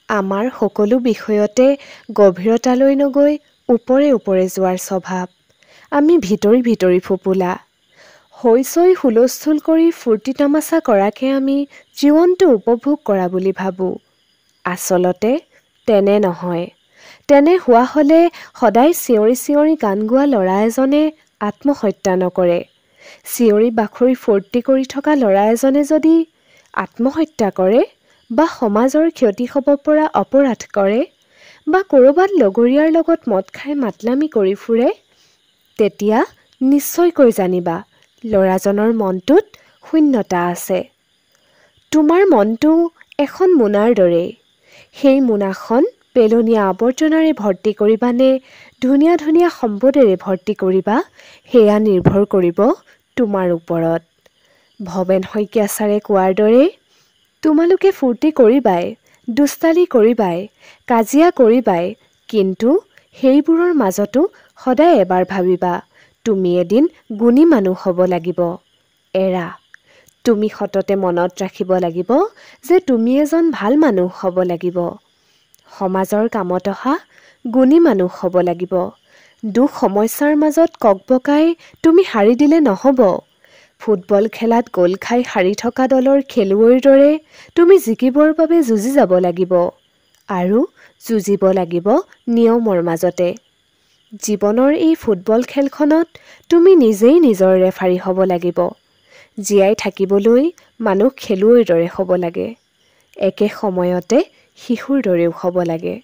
আমাৰ সকলো বিষয়তে গভীৰতালৈ নগৈ ওপৰে ওপৰে যোৱাৰ স্বভাৱ। আমি ভিতৰি ভিতৰি ফোঁপোলা। হৈচৈ হুলস্থুল কৰি ফূৰ্তি তামাচা কৰাকে আমি জীৱনটো উপভোগ কৰা বুলি ভাবোঁ। আচলতে তেনে নহয়। তেনে হোৱা হ'লে সদায় চিঞৰি চিঞৰি গান গোৱা ল'ৰা এজনে আত্মহত্যা নকৰে। চিঞৰি বাখৰি ফূৰ্তি কৰি থকা ল'ৰা এজনে যদি আত্মহত্যা কৰে বা সমাজৰ ক্ষতি হ'ব পৰা অপৰাধ কৰে বা ক'ৰবাত লগৰীয়াৰ লগত মদ খাই মাতলামি কৰি ফুৰে, তেতিয়া নিশ্চয়কৈ জানিবা ল'ৰাজনৰ মনটোত শূন্যতা আছে। তোমাৰ মনটো এখন মোনাৰ দৰেই। সেই মোনাখন পেলনীয়া আৱৰ্জনাৰে ভৰ্তি কৰিবা নে ধুনীয়া ধুনীয়া সম্পদেৰে ভৰ্তি কৰিবা, সেয়া নিৰ্ভৰ কৰিব তোমাৰ ওপৰত। ভৱেন শইকীয়া ছাৰে কোৱাৰ দৰে, তোমালোকে ফূৰ্তি কৰিবাই, দুষ্টালি কৰিবাই, কাজিয়া কৰিবাই, কিন্তু সেইবোৰৰ মাজতো সদায় এবাৰ ভাবিবা তুমি এদিন গুণী মানুহ হ'ব লাগিব। এৰা, তুমি সততে মনত ৰাখিব লাগিব যে তুমি এজন ভাল মানুহ হ'ব লাগিব। সমাজৰ কামত অহা গুণী মানুহ হ'ব লাগিব। দুখ সমস্যাৰ মাজত ককবকাই তুমি সাৰি দিলে নহ'ব। ফুটবল খেলাত গ'ল খাই সাৰি থকা দলৰ খেলুৱৈৰ দৰে তুমি জিকিবৰ বাবে যুঁজি যাব লাগিব আৰু যুঁজিব লাগিব নিয়মৰ মাজতে। জীৱনৰ এই ফুটবল খেলখনত তুমি নিজেই নিজৰ ৰেফাৰী হ'ব লাগিব। জীয়াই থাকিবলৈ মানুহ খেলুৱৈৰ দৰে হ'ব লাগে। একে সময়তে শিশুৰ দৰেও হ'ব লাগে।